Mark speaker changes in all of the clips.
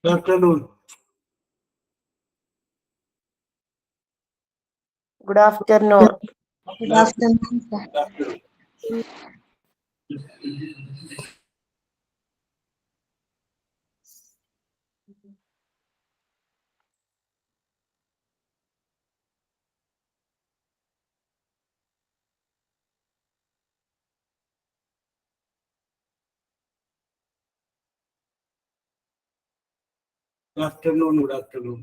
Speaker 1: Good afternoon.
Speaker 2: Good afternoon.
Speaker 3: Good afternoon, sir.
Speaker 1: Good afternoon. Good afternoon. Good afternoon.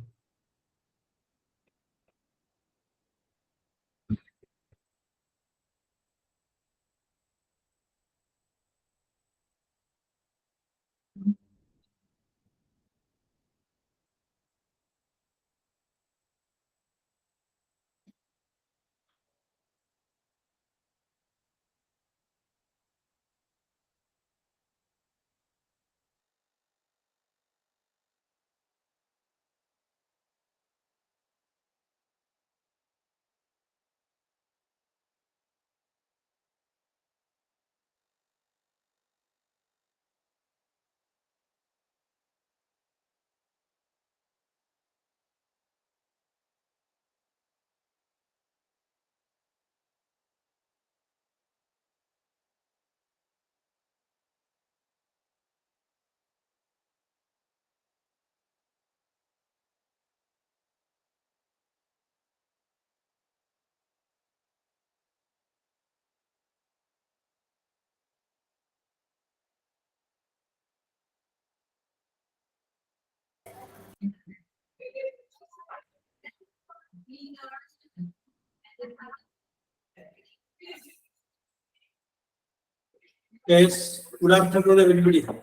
Speaker 1: Yes. Good afternoon, everybody.
Speaker 3: Good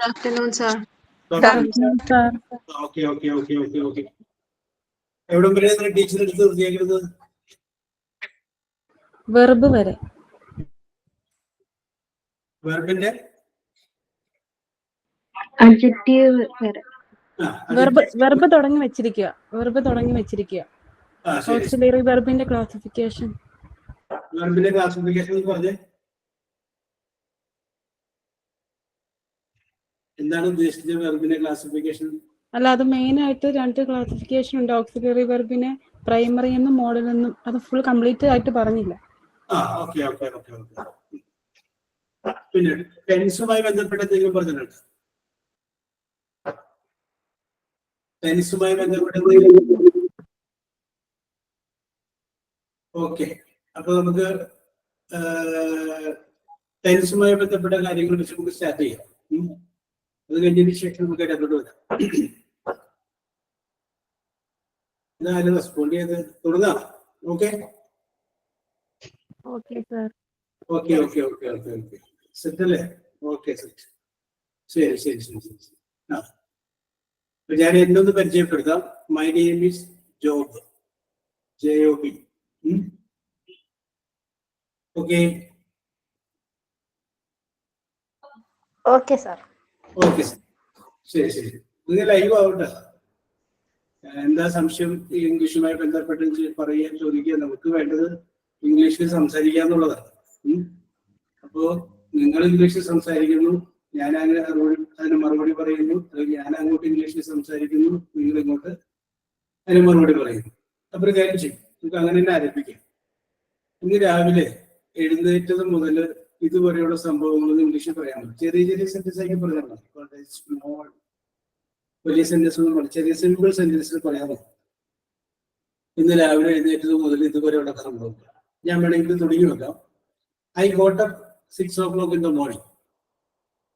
Speaker 3: afternoon, sir.
Speaker 1: Good afternoon. Okay. എവിടം വരെ teacher എടുത്ത് നിർത്തിയേക്കുന്നത്?
Speaker 4: Verb വരെ.
Speaker 1: വെർബിന്റെ
Speaker 3: Adjective വരെ.
Speaker 4: Verb തുടങ്ങി വെച്ചിരിക്കുക. Auxiliary വെർബിന്റെ classification.
Speaker 1: വെർബിന്റെ classification എന്ന് പറഞ്ഞേ എന്താണ് ഉദ്ദേശിച്ചത്? വെർബിന്റെ ക്ലാസിഫിക്കേഷൻ
Speaker 4: അല്ല, അത് മെയിൻ ആയിട്ട് 2 ക്ലാസിഫിക്കേഷൻ ഉണ്ട്. ഓക്സിലറി വെർബിനെ പ്രൈമറി എന്നും മോഡൽ എന്നും. അത് ഫുൾ കംപ്ലീറ്റ് ആയിട്ട് പറഞ്ഞില്ല.
Speaker 1: ഓക്കെ. പിന്നെ ടെൻസുമായി ബന്ധപ്പെട്ട എന്തെങ്കിലും പറഞ്ഞിട്ടുണ്ട്? ടെൻസുമായി ബന്ധപ്പെട്ട ഓക്കെ. അപ്പൊ നമുക്ക് ടെൻസുമായി ബന്ധപ്പെട്ട കാര്യങ്ങൾ വെച്ച് നമുക്ക് സ്റ്റാർട്ട് ചെയ്യാം. അത് കഴിഞ്ഞതിന് ശേഷം നമുക്ക് ഇടപെട്ട് വരാം. ഇതാരും റെസ്പോണ്ട് ചെയ്ത് തുടങ്ങാം. ഓക്കെ സെറ്റ് അല്ലേ? Okay set. ശരി. അപ്പൊ ഞാൻ എന്നൊന്ന് പരിചയപ്പെടുത്താം. My name is job, JOB. Okay
Speaker 2: sir.
Speaker 1: Okay ശരി. നിങ്ങൾ ലൈവ് ആവട്ടെ. എന്താ സംശയം ഇംഗ്ലീഷുമായി ബന്ധപ്പെട്ട് പറയാൻ ചോദിക്കുക. നമുക്ക് വേണ്ടത് ഇംഗ്ലീഷിൽ സംസാരിക്കുക എന്നുള്ളതാണ്. അപ്പോ നിങ്ങൾ ഇംഗ്ലീഷിൽ സംസാരിക്കുന്നു, ഞാൻ അതിന് മറുപടി പറയുന്നു, അല്ലെങ്കിൽ ഞാൻ അങ്ങോട്ട് ഇംഗ്ലീഷിൽ സംസാരിക്കുന്നു, നിങ്ങൾ ഇങ്ങോട്ട് അതിന് മറുപടി പറയുന്നു. അപ്പൊ ഒരു കാര്യം ചെയ്യും, നമുക്ക് അങ്ങനെ തന്നെ ആരംഭിക്കാം. ഇന്ന് രാവിലെ എഴുന്നേറ്റത് മുതൽ ഇതുവരെയുള്ള സംഭവങ്ങൾ ഇംഗ്ലീഷിൽ പറയാൻ പറ്റും. ചെറിയ സെന്റൻസ് ആക്കി പറഞ്ഞാൽ മതി. സ്മോൾ വലിയ സെന്റൻസ് ഒന്നും പറയും, ചെറിയ സിമ്പിൾ സെന്റൻസിൽ പറയാമോ? ഇന്ന് രാവിലെ എഴുന്നേറ്റത് മുതൽ ഇതുവരെയുള്ള സംഭവങ്ങൾ ഞാൻ വേണമെങ്കിൽ തുടങ്ങി വെക്കാം. I got up 6 o'clock in the morning.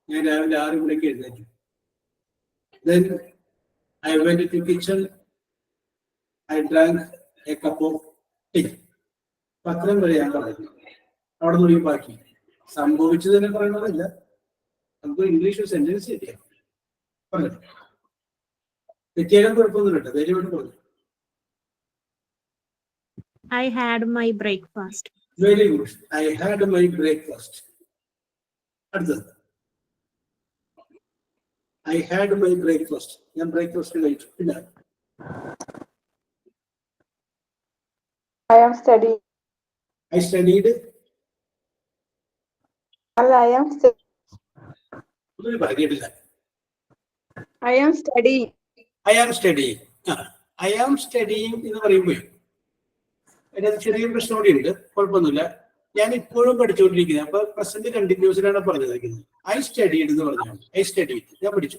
Speaker 1: ഞാൻ രാവിലെ 6 മണിക്ക് എഴുന്നേറ്റു. Then I went to kitchen. I drank a cup of tea. പത്രം വരെ ഞാൻ പറഞ്ഞു. അവിടെ നിന്ന് ബാക്കി സംഭവിച്ചത് തന്നെ പറയണമെന്നില്ല, നമുക്ക് ഇംഗ്ലീഷ് സെന്റൻസ് കിട്ടിയാൽ പറഞ്ഞു. തെറ്റിയാലും കുഴപ്പമൊന്നും കേട്ടോ, ധൈര്യമായിട്ട് പറഞ്ഞു.
Speaker 3: I had my breakfast.
Speaker 1: Very good. I had my breakfast. അടുത്തത് I had my breakfast. ഞാൻ ബ്രേക്ക്ഫാസ്റ്റ് കഴിച്ചു. പിന്നെ
Speaker 2: I am studying.
Speaker 1: I studied.
Speaker 2: I am studying.
Speaker 1: ഒന്നും പറഞ്ഞിട്ടില്ല.
Speaker 2: I am studying.
Speaker 1: I am studying. I am studying എന്ന് പറയുമ്പോൾ അതിനകത്ത് ചെറിയൊരു പ്രശ്നം കൂടി ഉണ്ട്. കുഴപ്പമൊന്നുമില്ല. ഞാൻ ഇപ്പോഴും പഠിച്ചുകൊണ്ടിരിക്കുന്നത്. അപ്പൊ പ്രസന്റ് കണ്ടിന്യൂസിലാണ് പറഞ്ഞിരിക്കുന്നത്. ഐ സ്റ്റഡീഡ് എന്ന് പറഞ്ഞാൽ ഐ സ്റ്റഡീഡ്, ഞാൻ പഠിച്ചു.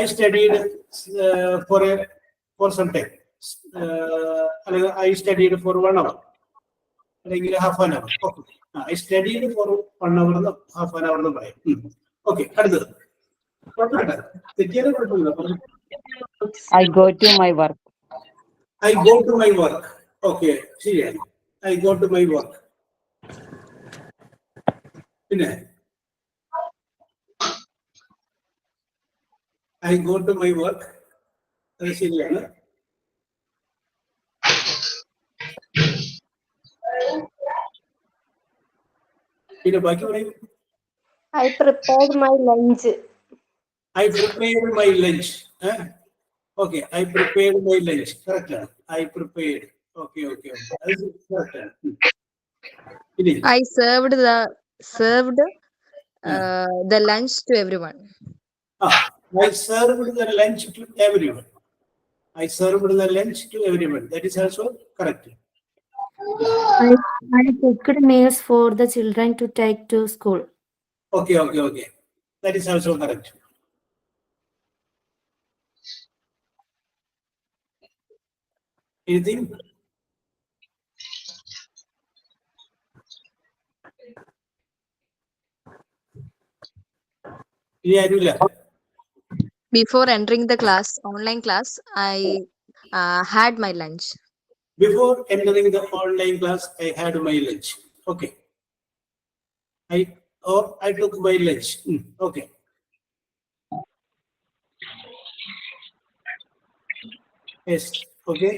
Speaker 1: I studied for some time, അല്ലെങ്കിൽ ഐ സ്റ്റഡീഡ് ഫോർ 1 hour, അല്ലെങ്കിൽ half an hour. Okay, I studied for 1 hour എന്ന് ഹാഫ് ആൻ അവർ എന്ന് പറയും. ഓക്കെ, അടുത്തത് തെറ്റിയാലും കുഴപ്പമില്ല.
Speaker 5: I go to my work.
Speaker 1: I go to my work. Okay, ശരിയാണ്. I go to my work. പിന്നെ I go to my work, അത് ശരിയാണ്. പിന്നെ ബാക്കി പറയും.
Speaker 2: I prepared my lunch.
Speaker 1: I prepared my lunch. Okay, I prepared my lunch correct ആണ്. I prepared. Okay okay okay, അത് correct ആണ്. ഇനി
Speaker 6: I served the lunch to everyone.
Speaker 1: I served the lunch to everyone. I served the lunch to everyone. That is also correct.
Speaker 3: I cooked meals for the children to take to school.
Speaker 1: Okay, okay, okay. That is also correct. Anything? Yeah, I do that.
Speaker 6: Before entering the class, online class, I had my lunch.
Speaker 1: Before entering the online class, I had my lunch. Okay. I took my lunch. Okay. Yes. Okay.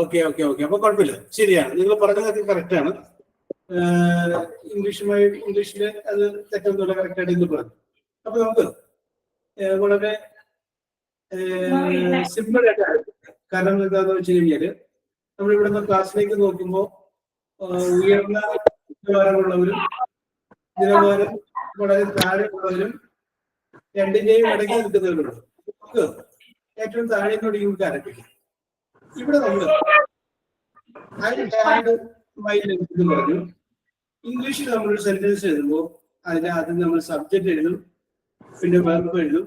Speaker 1: Okay, okay, okay. അപ്പൊ കുഴപ്പമില്ല, ശരിയാണ്. നിങ്ങൾ പറഞ്ഞതൊക്കെ correct ആണ്. ഇംഗ്ലീഷില് അത് തെറ്റൊന്നുമില്ല, correct ആയിട്ട് എന്ന് പറഞ്ഞു. അപ്പൊ നമുക്ക് വളരെ സിമ്പിൾ ആയിട്ട്, കാരണം എന്താണെന്ന് വെച്ച് കഴിഞ്ഞാല് നമ്മൾ ഇവിടുന്ന് ക്ലാസ്സിലേക്ക് നോക്കുമ്പോൾ ഉയർന്ന നിലവാരമുള്ളവരും നിലവാരം വളരെ താഴെയുള്ളവരും രണ്ടിന്റെയും ഇടയ്ക്ക് നിൽക്കുന്നവരുണ്ട്. നമുക്ക് ഏറ്റവും താഴെ നമുക്ക് ആരംഭിക്കാം. ഇവിടെ നമ്മൾ എന്ന് പറഞ്ഞു. ഇംഗ്ലീഷിൽ നമ്മളൊരു സെന്റൻസ് എഴുതുമ്പോൾ അതിന് ആദ്യം നമ്മൾ സബ്ജക്റ്റ് എഴുതും, പിന്നെ വെർബ് എഴുതും,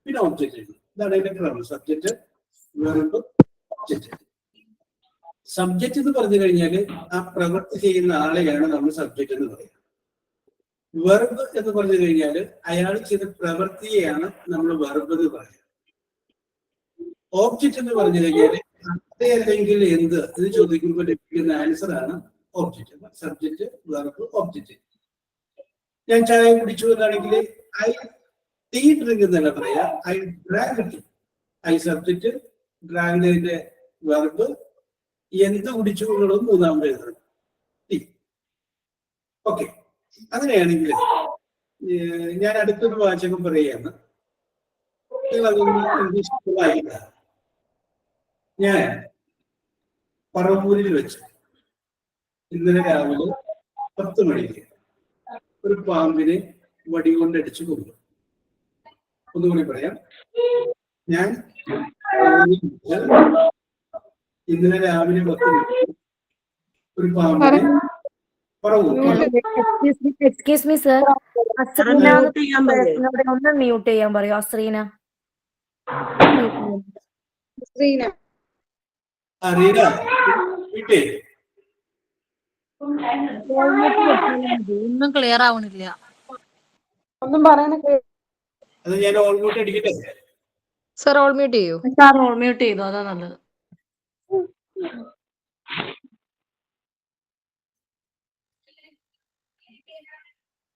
Speaker 1: പിന്നെ ഓബ്ജക്റ്റ് എഴുതും. ഇതാണ് അതിന്റെ ക്രമം. Subject, verb, object. സബ്ജക്റ്റ് എന്ന് പറഞ്ഞു കഴിഞ്ഞാൽ ആ പ്രവൃത്തി ചെയ്യുന്ന ആളെയാണ് നമ്മൾ സബ്ജക്റ്റ് എന്ന് പറയുന്നത്. വെർബ് എന്ന് പറഞ്ഞു കഴിഞ്ഞാൽ അയാൾ ചെയ്ത പ്രവൃത്തിയെയാണ് നമ്മൾ വെർബ് എന്ന് പറയുന്നത്. ഓബ്ജക്റ്റ് എന്ന് പറഞ്ഞു കഴിഞ്ഞാൽ അത് അല്ലെങ്കിൽ എന്ത് എന്ന് ചോദിക്കുമ്പോൾ ലഭിക്കുന്ന ആൻസർ ആണ് ഓബ്ജക്റ്റ്. Subject, verb, object. ഞാൻ ചായ കുടിച്ചു എന്നാണെങ്കിൽ ഐ ടീ ഡ്രിങ്ക് എന്നല്ല പറയാ, I drank tea. I subject, ഡ്രാങ്കിന്റെ വെർബ്, എന്ത് കുടിച്ചു എന്നുള്ളത് മൂന്നാമത് എഴുതണം, ടീ. ഓക്കെ, അങ്ങനെയാണെങ്കിൽ ഞാൻ അടുത്തൊരു വാചകം പറയുകയാണ്. നിങ്ങൾ അതൊന്ന് ഇംഗ്ലീഷിൽ വായിക്കുക. ഞാൻ പറവൂരിൽ വെച്ച് ഇന്നലെ രാവിലെ 10 മണിക്ക് ഒരു പാമ്പിനെ വടികൊണ്ടടിച്ചു കൊന്നു. ഒന്നുകൂടി പറയാം. ഞാൻ ഇന്നലെ രാവിലെ 10 മണിക്ക് ഒരു പാമ്പിനെ
Speaker 3: Excuse me, sir. ഒന്ന് മ്യൂട്ട് ചെയ്യാൻ പറയോ അസ്രീന?
Speaker 6: ഒന്നും ക്ലിയർ ആവണില്ല.
Speaker 2: ഒന്നും പറയാൻ
Speaker 1: അത് ഞാൻ ഓൾമോട്ട് അടിക്കട്ടെ.
Speaker 6: സർ ഓൾ മ്യൂട്ട് ചെയ്യൂ.
Speaker 5: Sir, all mute ചെയ്തു, അതാ നല്ലത്.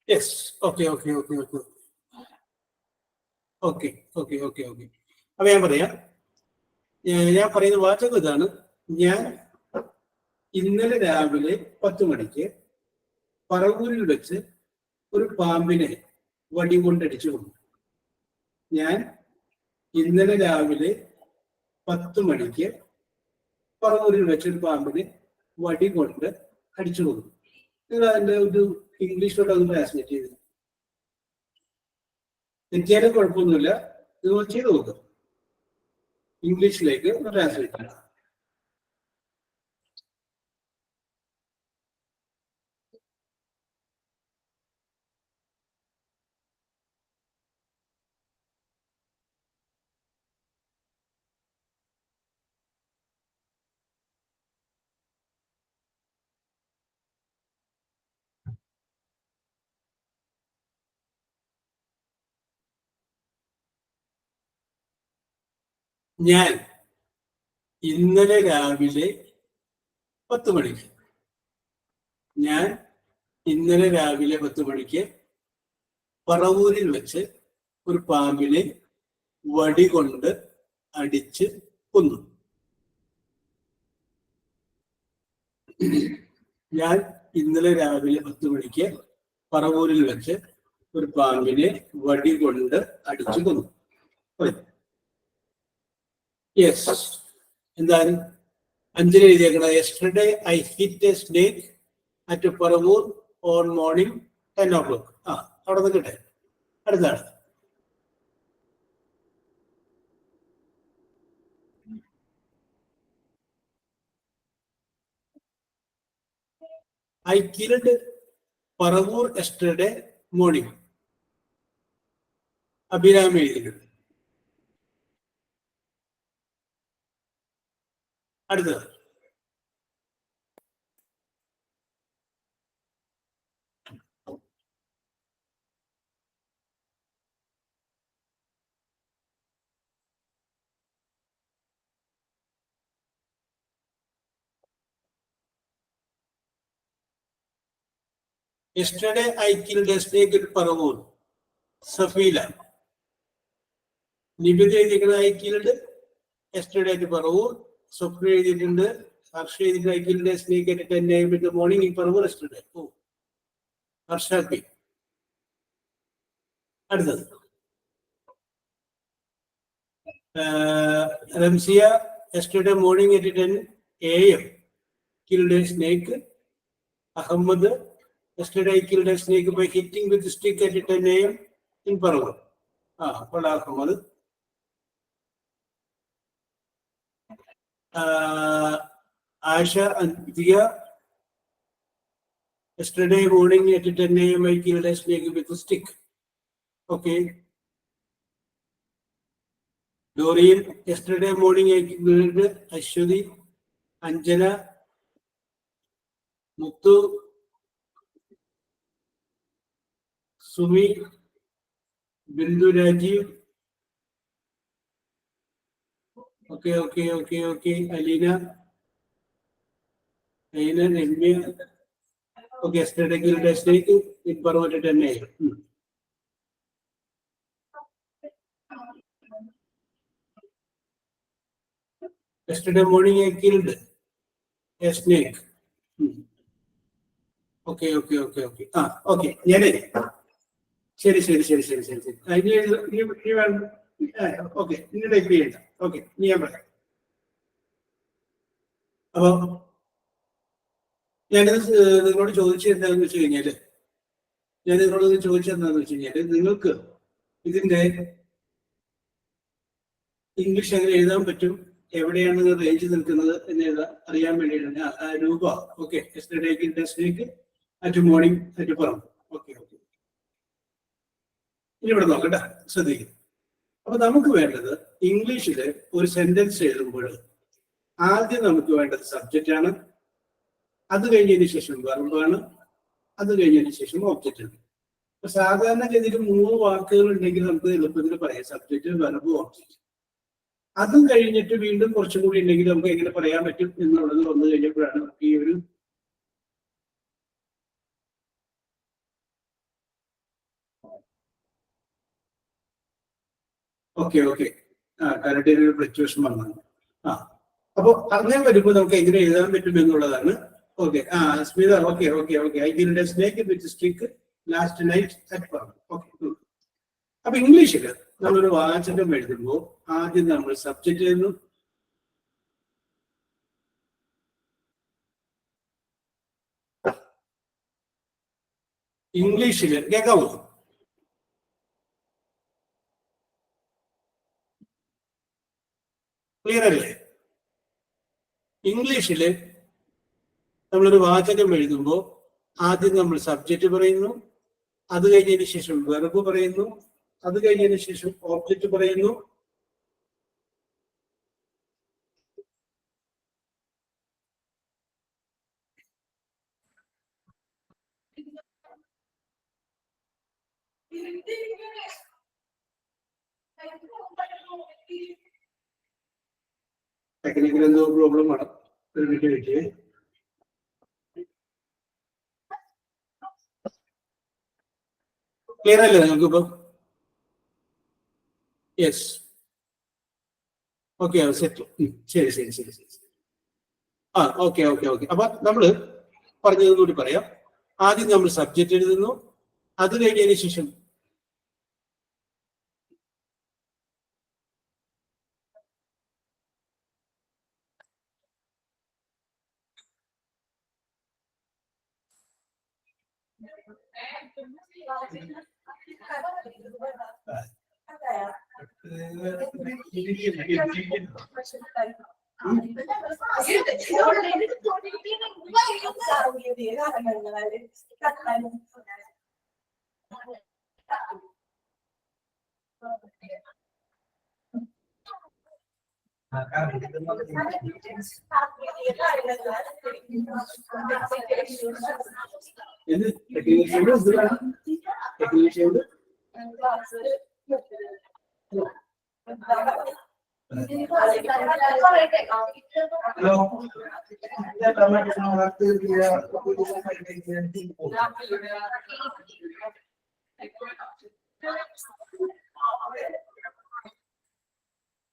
Speaker 1: Yes. Okay, okay, okay, okay. Okay, okay, okay, okay. അപ്പൊ ഞാൻ പറയാം. ഞാൻ പറയുന്ന വാചകം ഇതാണ്. ഞാൻ ഇന്നലെ രാവിലെ 10 മണിക്ക് പറവൂരിൽ വെച്ച് ഒരു പാമ്പിനെ വടി കൊണ്ടടിച്ചു കൊന്നു. ഞാൻ ഇന്നലെ രാവിലെ 10 മണിക്ക് പറവൂരിൽ വെച്ച് ഒരു പാമ്പിനെ വടി കൊണ്ട് അടിച്ചു കൊന്നു. നിങ്ങൾ അതിന്റെ ഒരു ഇംഗ്ലീഷിലോട്ട് അത് ട്രാൻസ്ലേറ്റ് ചെയ്തു. തെറ്റിയാലും കുഴപ്പമൊന്നുമില്ല, ഇത് ചെയ്ത് നോക്കുക. ഇംഗ്ലീഷിലേക്ക് ട്രാൻസ്ലേറ്റ് ചെയ്യണം. ഞാൻ ഇന്നലെ രാവിലെ 10 മണിക്ക് പറവൂരിൽ വെച്ച് ഒരു പാമ്പിനെ വടി കൊണ്ട് അടിച്ച് കൊന്നു. ഞാൻ ഇന്നലെ രാവിലെ 10 മണിക്ക് പറവൂരിൽ വെച്ച് ഒരു പാമ്പിനെ വടി കൊണ്ട് അടിച്ചു കൊന്നു. യെസ്, എന്താണ് 5 എഴുതിയേക്കണ? Yesterday I hit a snake at Paravur on morning 10 o'clock. അവിടെ നിൽക്കട്ടെ. അടുത്താണ് I killed Paravur yesterday morning. Abhirami എഴുതിയിട്ടുണ്ട്. അടുത്തത് yesterday I killed a snake at Paravur. Safeela. നിബിധ എഴുതിയിരിക്കുന്നത് I killed yesterday at Paravur. സ്വപ്ന എഴുതിയിട്ടുണ്ട്. ഹർഷ എഴുതിയിട്ട് I killed a snake at 10 AM in the morning in Paravur yesterday. Harsha P. അടുത്തത് Ramsiya yesterday morning at 10 AM killed a snake. Ahmed yesterday I killed a snake by hitting with a stick at 10 AM in Paravur. അപ്പോൾ അഹമ്മദ്. ആശ അന്തിയ yesterday morning at 10 AM I killed a snake with a stick. Okay. Dorian yesterday morning I killed Ashwതി. Anjana, Muthu, Sumi, Bindu Rajeev. Okay. Aleena, Ramya. Okay, yesterday killed a snake in Paravur at 10 AM. Yesterday morning I killed a snake. Okay. ഞാനേ ശരി. Okay, ഇനി type ചെയ്യണ്ട. Okay, ഇനി ഞാൻ പറയാം. അപ്പൊ ഞാനിത് നിങ്ങളോട് ചോദിച്ചെന്താന്ന് വെച്ച് കഴിഞ്ഞാല് നിങ്ങൾക്ക് ഇതിന്റെ ഇംഗ്ലീഷ് എങ്ങനെ എഴുതാൻ പറ്റും, എവിടെയാണ് റേഞ്ച് നിൽക്കുന്നത് എന്ന് അറിയാൻ വേണ്ടിയിട്ടാണ്. രൂപ. Okay, yesterday killed a snake at morning at Paravur. Okay. ഇനി ഇവിടെ നോക്കട്ടെ, ശ്രദ്ധിക്കും. അപ്പൊ നമുക്ക് വേണ്ടത് ഇംഗ്ലീഷില് ഒരു സെന്റൻസ് എഴുതുമ്പോൾ ആദ്യം നമുക്ക് വേണ്ടത് സബ്ജക്റ്റ് ആണ്, അത് കഴിഞ്ഞതിന് ശേഷം വെർബാണ്, അത് കഴിഞ്ഞതിന് ശേഷം ഒബ്ജക്റ്റ് ആണ്. അപ്പൊ സാധാരണ ഗതിയിൽ 3 വാക്കുകൾ ഉണ്ടെങ്കിൽ നമുക്ക് എളുപ്പത്തിൽ പറയാം, സബ്ജക്റ്റ്, വെർബ്, ഒബ്ജക്റ്റ്. അതും കഴിഞ്ഞിട്ട് വീണ്ടും കുറച്ചും കൂടി ഉണ്ടെങ്കിൽ നമുക്ക് എങ്ങനെ പറയാൻ പറ്റും എന്നുള്ളത് വന്നു കഴിഞ്ഞപ്പോഴാണ് ഈ ഒരു ഓക്കെ കറക്റ്റ് ഒരു ഫ്ലക്ച്വേഷൻ വന്നത്. അപ്പൊ അങ്ങനെ വരുമ്പോൾ നമുക്ക് എങ്ങനെ എഴുതാൻ പറ്റും എന്നുള്ളതാണ്. Okay, Smitha. Okay. I killed a snake with a stick last night at Paravur. Okay. അപ്പൊ ഇംഗ്ലീഷിൽ നമ്മളൊരു വാചകം എഴുതുമ്പോൾ ആദ്യം നമ്മൾ സബ്ജക്റ്റ് എഴുതുന്നു, ഇംഗ്ലീഷിൽ കേൾക്കാമോ? ക്ലിയർ അല്ലേ? ഇംഗ്ലീഷിൽ നമ്മളൊരു വാചകം എഴുതുമ്പോൾ ആദ്യം നമ്മൾ സബ്ജക്റ്റ് പറയുന്നു, അത് കഴിഞ്ഞതിന് ശേഷം വെർബ് പറയുന്നു, അത് കഴിഞ്ഞതിന് ശേഷം ഓബ്ജക്റ്റ് പറയുന്നു, ടെക്നിക്കൽ എന്തോ പ്രോബ്ലം ആണ്. ഒരു മിനിറ്റ്. ക്ലിയർ അല്ലേ നിങ്ങൾക്കിപ്പോ? Yes, okay, set. ശരി ശരി ശരി ശരി. Okay okay okay. അപ്പൊ നമ്മള് പറഞ്ഞതുകൂടി പറയാം. ആദ്യം നമ്മൾ സബ്ജക്റ്റ് എഴുതുന്നു, അത് കഴിഞ്ഞതിന് ശേഷം ഇത് ടെക്നീഷ്യൻ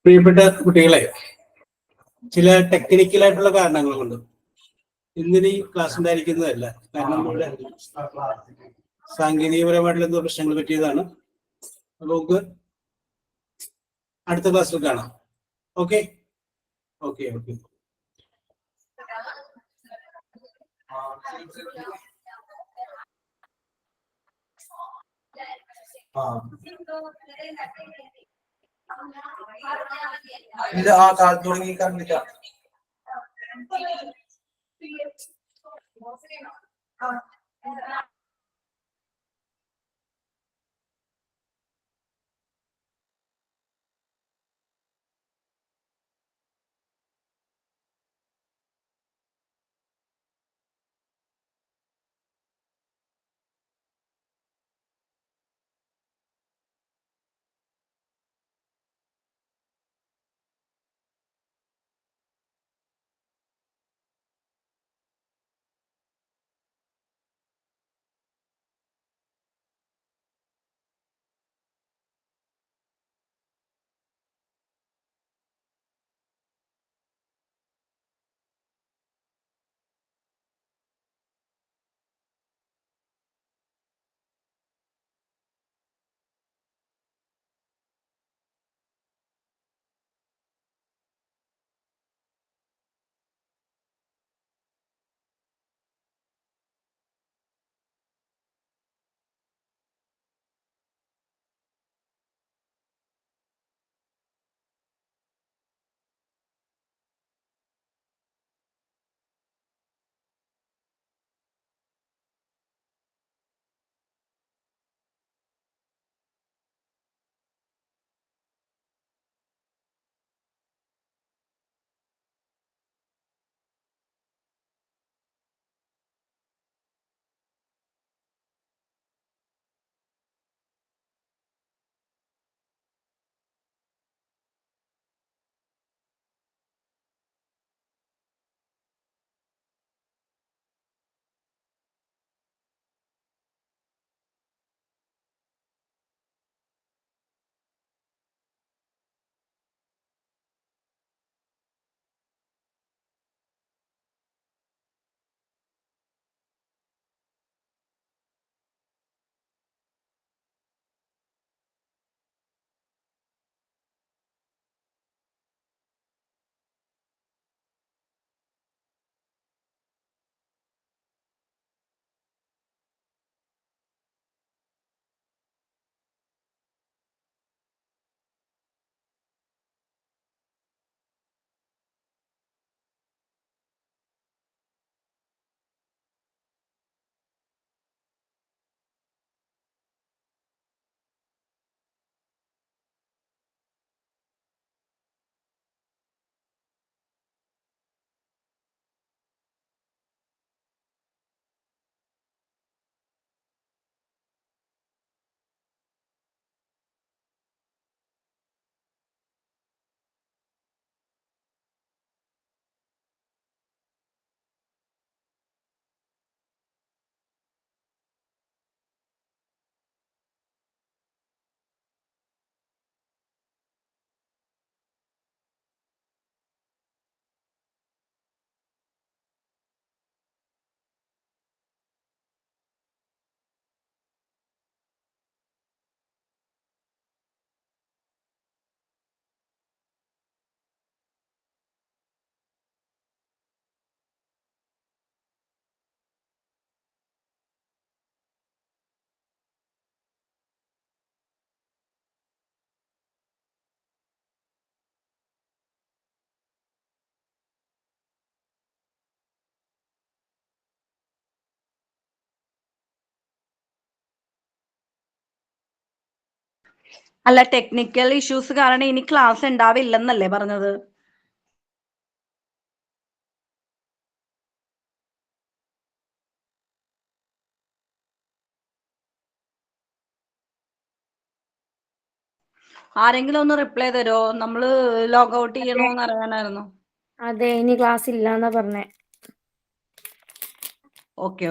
Speaker 1: പ്രിയപ്പെട്ട കുട്ടികളെ, ചില ടെക്നിക്കലായിട്ടുള്ള കാരണങ്ങൾ കൊണ്ട് ഇന്നിന് ഈ ക്ലാസ് ഉണ്ടായിരിക്കുന്നതല്ല. കാരണം നമ്മുടെ സാങ്കേതികപരമായിട്ടുള്ള എന്തോ പ്രശ്നങ്ങൾ പറ്റിയതാണ്. നമുക്ക് അടുത്ത ക്ലാസ്സിൽ കാണാം. Okay okay okay.
Speaker 7: ഇത് ആ കാലത്ത് തുടങ്ങി കണ്ടില്ല.
Speaker 8: അല്ല, ടെക്നിക്കൽ ഇഷ്യൂസ് കാരണം ഇനി ക്ലാസ് ഉണ്ടാവില്ലെന്നല്ലേ പറഞ്ഞത്? ആരെങ്കിലും ഒന്ന് റിപ്ലൈ തരുമോ? നമ്മള് ലോഗ് ഔട്ട് ചെയ്യണോന്ന് അറിയാനായിരുന്നു.
Speaker 3: അതെ, ഇനി ക്ലാസ് ഇല്ലാന്നാ പറഞ്ഞേ.
Speaker 8: ഓക്കെ.